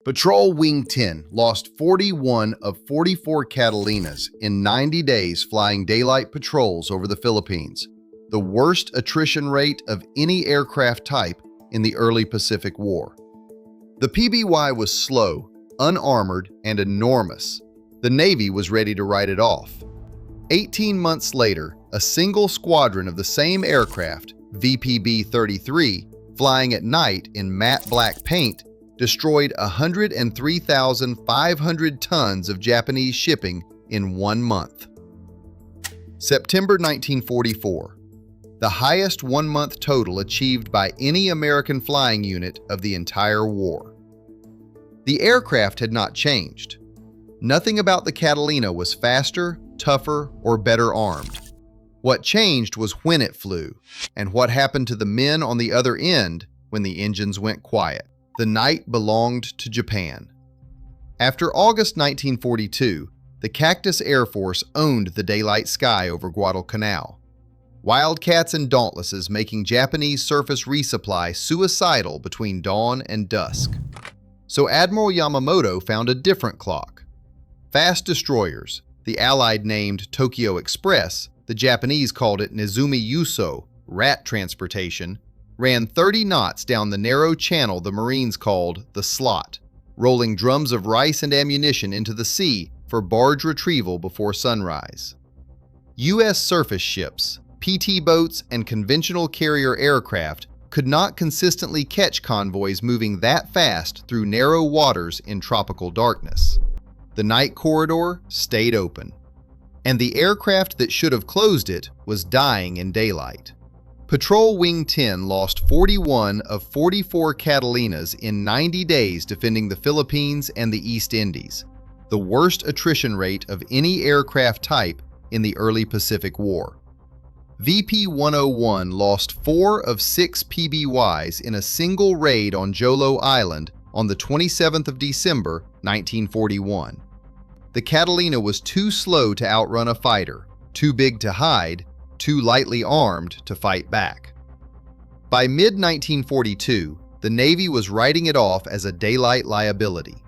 Patrol Wing 10 lost 41 of 44 Catalinas in 90 days flying daylight patrols over the Philippines, the worst attrition rate of any aircraft type in the early Pacific War. The PBY was slow, unarmored, and enormous. The Navy was ready to write it off. 18 months later, a single squadron of the same aircraft, VPB-33, flying at night in matte black paint, destroyed 103,500 tons of Japanese shipping in 1 month. September 1944, the highest one-month total achieved by any American flying unit of the entire war. The aircraft had not changed. Nothing about the Catalina was faster, tougher, or better armed. What changed was when it flew, and what happened to the men on the other end when the engines went quiet. The night belonged to Japan. After August 1942, the Cactus Air Force owned the daylight sky over Guadalcanal. Wildcats and Dauntlesses making Japanese surface resupply suicidal between dawn and dusk. So Admiral Yamamoto found a different clock. Fast destroyers, the Allied named Tokyo Express, the Japanese called it Nezumi Yuso, rat transportation, ran 30 knots down the narrow channel the Marines called the Slot, rolling drums of rice and ammunition into the sea for barge retrieval before sunrise. U.S. surface ships, PT boats, and conventional carrier aircraft could not consistently catch convoys moving that fast through narrow waters in tropical darkness. The night corridor stayed open, and the aircraft that should have closed it was dying in daylight. Patrol Wing 10 lost 41 of 44 Catalinas in 90 days defending the Philippines and the East Indies, the worst attrition rate of any aircraft type in the early Pacific War. VP-101 lost 4 of 6 PBYs in a single raid on Jolo Island on the 27th of December, 1941. The Catalina was too slow to outrun a fighter, too big to hide, too lightly armed to fight back. By mid-1942, the Navy was writing it off as a daylight liability.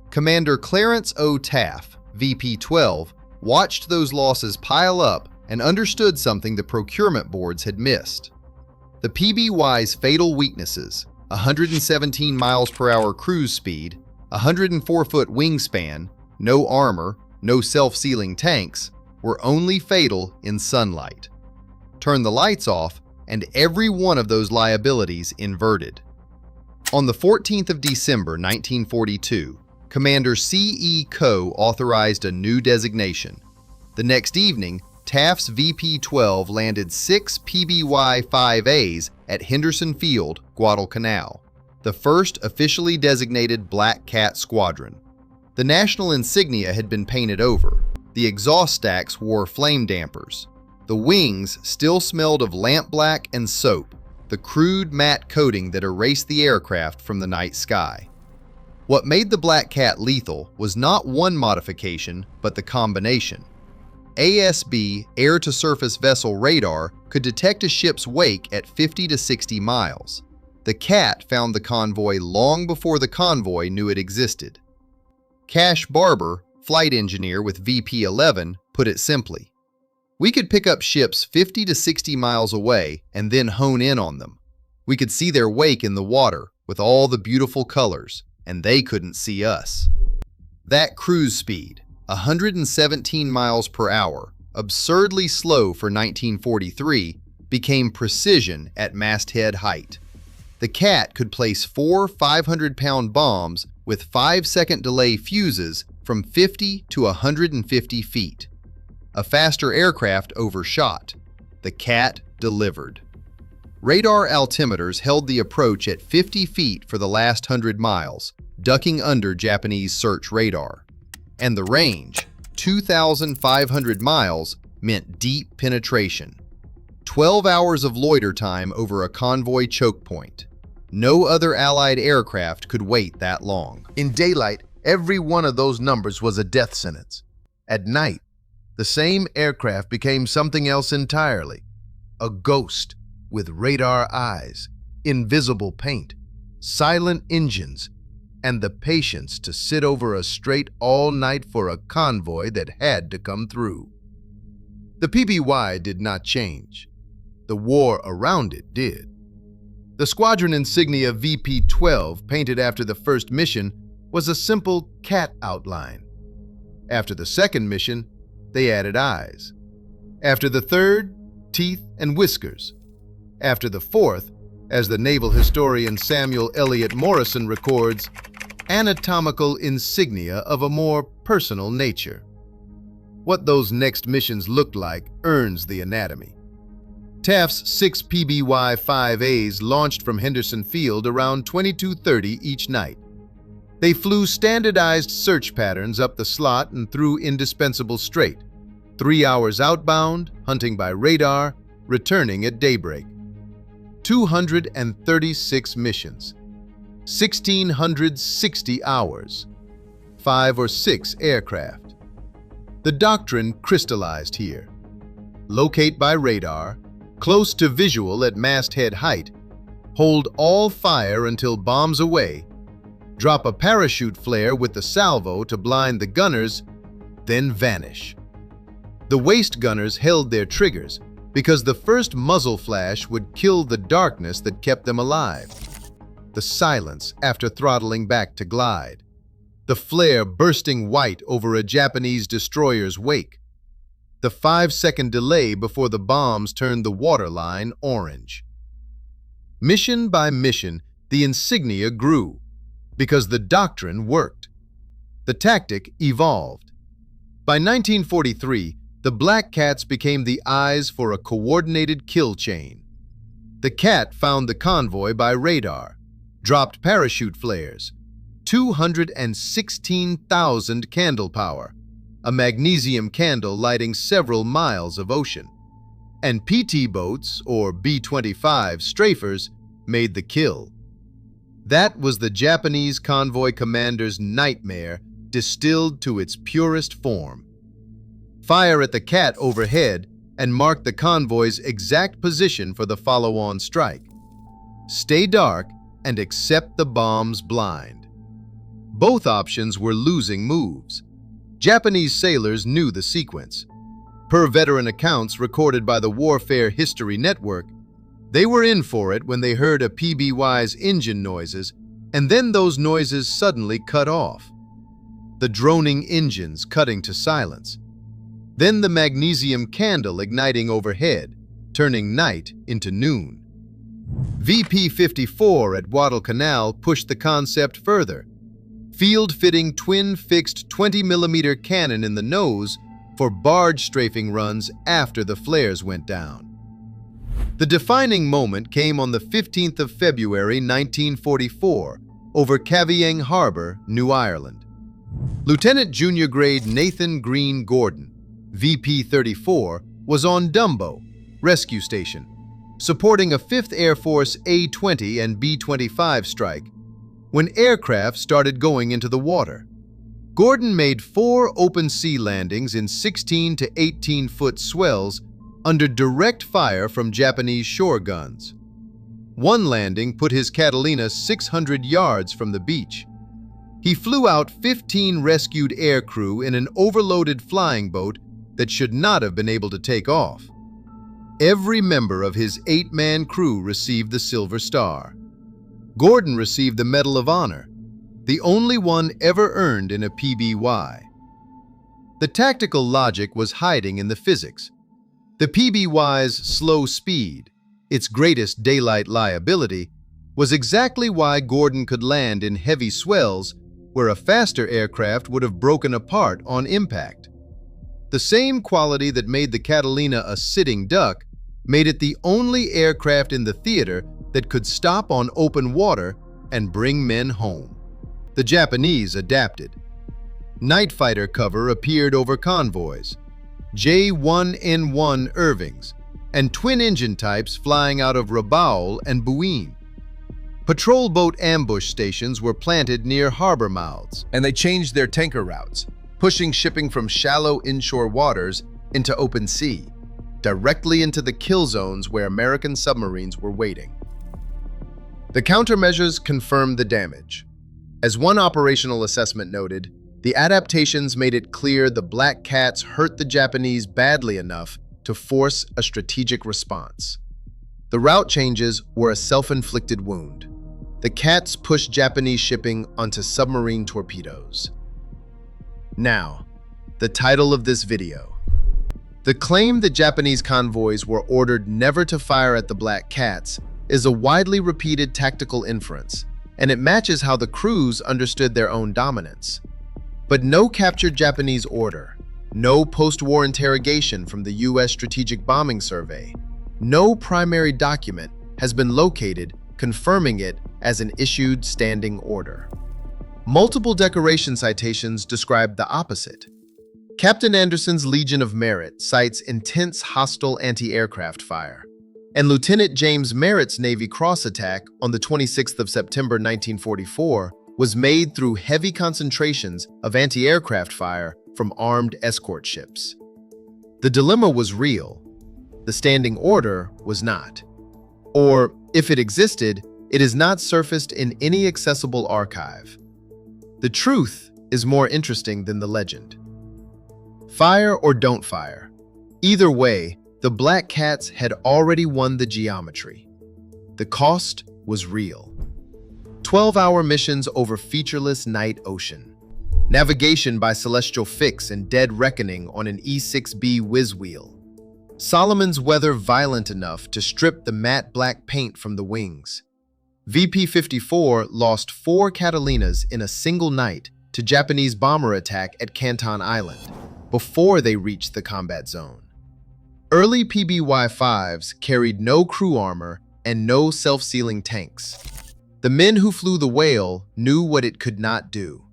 Commander Clarence O. Taft, VP-12, watched those losses pile up and understood something the procurement boards had missed. The PBY's fatal weaknesses, 117 miles per hour cruise speed, 104-foot wingspan, no armor, no self-sealing tanks, were only fatal in sunlight. Turn the lights off, and every one of those liabilities inverted. On the 14th of December, 1942, Commander C.E. Coe authorized a new designation. The next evening, Taft's VP-12 landed 6 PBY-5As at Henderson Field, Guadalcanal, the first officially designated Black Cat Squadron. The national insignia had been painted over. The exhaust stacks wore flame dampers. The wings still smelled of lamp black and soap, the crude matte coating that erased the aircraft from the night sky. What made the Black Cat lethal was not one modification, but the combination. ASB air-to-surface vessel radar could detect a ship's wake at 50 to 60 miles. The Cat found the convoy long before the convoy knew it existed. Cash Barber, flight engineer with VP-11, put it simply: "We could pick up ships 50 to 60 miles away and then hone in on them. We could see their wake in the water with all the beautiful colors, and they couldn't see us." That cruise speed, 117 miles per hour, absurdly slow for 1943, became precision at masthead height. The Cat could place 4 500-pound bombs with 5-second delay fuses from 50 to 150 feet. A faster aircraft overshot. The Cat delivered. Radar altimeters held the approach at 50 feet for the last 100 miles, ducking under Japanese search radar. And the range, 2,500 miles, meant deep penetration. 12 hours of loiter time over a convoy choke point. No other Allied aircraft could wait that long. In daylight, every one of those numbers was a death sentence. At night, the same aircraft became something else entirely. A ghost with radar eyes, invisible paint, silent engines, and the patience to sit over a straight all night for a convoy that had to come through. The PBY did not change. The war around it did. The squadron insignia VP-12, painted after the first mission, was a simple cat outline. After the second mission, they added eyes. After the third, teeth and whiskers. After the fourth, as the naval historian Samuel Eliot Morison records, anatomical insignia of a more personal nature. What those next missions looked like earns the anatomy. Taft's 6 PBY-5As launched from Henderson Field around 22:30 each night. They flew standardized search patterns up the slot and through indispensable straight, 3 hours outbound, hunting by radar, returning at daybreak. 236 missions, 1,660 hours, 5 or 6 aircraft. The doctrine crystallized here. Locate by radar, close to visual at masthead height, hold all fire until bombs away, drop a parachute flare with the salvo to blind the gunners, then vanish. The waist gunners held their triggers because the first muzzle flash would kill the darkness that kept them alive. The silence after throttling back to glide. The flare bursting white over a Japanese destroyer's wake. The 5-second delay before the bombs turned the waterline orange. Mission by mission, the insignia grew because the doctrine worked. The tactic evolved. By 1943, the Black Cats became the eyes for a coordinated kill chain. The cat found the convoy by radar, dropped parachute flares, 216,000 candle power, a magnesium candle lighting several miles of ocean. And PT boats, or B-25 strafers, made the kill. That was the Japanese convoy commander's nightmare distilled to its purest form. Fire at the cat overhead and mark the convoy's exact position for the follow-on strike. Stay dark and accept the bombs blind. Both options were losing moves. Japanese sailors knew the sequence. Per veteran accounts recorded by the Warfare History Network, they were in for it when they heard a PBY's engine noises, and then those noises suddenly cut off. The droning engines cutting to silence. Then the magnesium candle igniting overhead, turning night into noon. VP-54 at Guadalcanal pushed the concept further. Field-fitting twin-fixed 20mm cannon in the nose for barge strafing runs after the flares went down. The defining moment came on the 15th of February 1944 over Cavieng Harbor, New Ireland. Lieutenant Junior Grade Nathan Green Gordon, VP-34, was on Dumbo, rescue station, supporting a 5th Air Force A-20 and B-25 strike, when aircraft started going into the water. Gordon made 4 open sea landings in 16 to 18-foot swells under direct fire from Japanese shore guns. One landing put his Catalina 600 yards from the beach. He flew out 15 rescued aircrew in an overloaded flying boat that should not have been able to take off. Every member of his 8-man crew received the Silver Star. Gordon received the Medal of Honor, the only one ever earned in a PBY. The tactical logic was hiding in the physics. The PBY's slow speed, its greatest daylight liability, was exactly why Gordon could land in heavy swells where a faster aircraft would have broken apart on impact. The same quality that made the Catalina a sitting duck made it the only aircraft in the theater that could stop on open water and bring men home. The Japanese adapted. Night fighter cover appeared over convoys, J-1N1 Irvings, and twin-engine types flying out of Rabaul and Buin. Patrol boat ambush stations were planted near harbor mouths, and they changed their tanker routes, pushing shipping from shallow inshore waters into open sea, directly into the kill zones where American submarines were waiting. The countermeasures confirmed the damage. As one operational assessment noted, the adaptations made it clear the Black Cats hurt the Japanese badly enough to force a strategic response. The route changes were a self-inflicted wound. The Cats pushed Japanese shipping onto submarine torpedoes. Now, the title of this video. The claim that Japanese convoys were ordered never to fire at the Black Cats is a widely repeated tactical inference, and it matches how the crews understood their own dominance. But no captured Japanese order, no post-war interrogation from the U.S. Strategic Bombing Survey, no primary document has been located confirming it as an issued standing order. Multiple decoration citations describe the opposite. Captain Anderson's Legion of Merit cites intense hostile anti-aircraft fire, and Lieutenant James Merritt's Navy Cross attack on the 26th of September 1944 was made through heavy concentrations of anti-aircraft fire from armed escort ships. The dilemma was real. The standing order was not. Or, if it existed, it is not surfaced in any accessible archive. The truth is more interesting than the legend. Fire or don't fire. Either way, the Black Cats had already won the geometry. The cost was real. 12-hour missions over featureless night ocean. Navigation by celestial fix and dead reckoning on an E-6B whiz wheel. Solomon's weather violent enough to strip the matte black paint from the wings. VP-54 lost 4 Catalinas in a single night to Japanese bomber attack at Canton Island before they reached the combat zone. Early PBY-5s carried no crew armor and no self-sealing tanks. The men who flew the Whale knew what it could not do.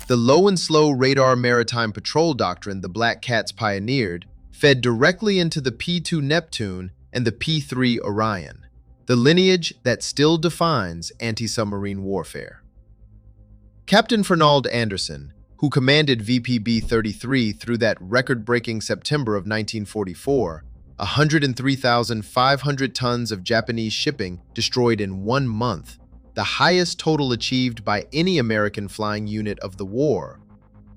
The low and slow radar maritime patrol doctrine the Black Cats pioneered fed directly into the P-2 Neptune and the P-3 Orion, the lineage that still defines anti-submarine warfare. Captain Fernald Anderson, who commanded VPB-33 through that record-breaking September of 1944, 103,500 tons of Japanese shipping destroyed in 1 month, the highest total achieved by any American flying unit of the war,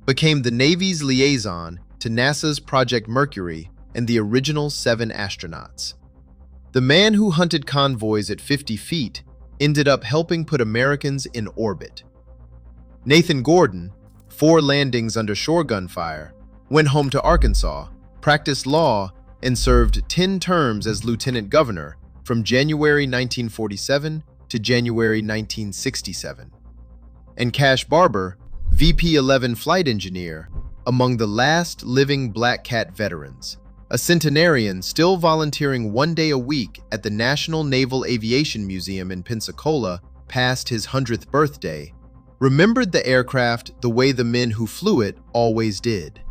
became the Navy's liaison to NASA's Project Mercury and the original 7 astronauts. The man who hunted convoys at 50 feet ended up helping put Americans in orbit. Nathan Gordon, 4 landings under shore gunfire, went home to Arkansas, practiced law, and served 10 terms as lieutenant governor from January 1947 to January 1967. And Cash Barber, VP-11 flight engineer, among the last living Black Cat veterans, a centenarian still volunteering 1 day a week at the National Naval Aviation Museum in Pensacola past his 100th birthday, remembered the aircraft the way the men who flew it always did.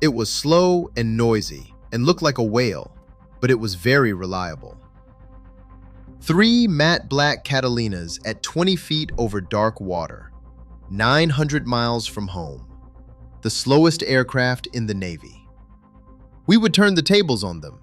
It was slow and noisy and looked like a whale, but it was very reliable. 3 matte black Catalinas at 20 feet over dark water, 900 miles from home, the slowest aircraft in the Navy. We would turn the tables on them,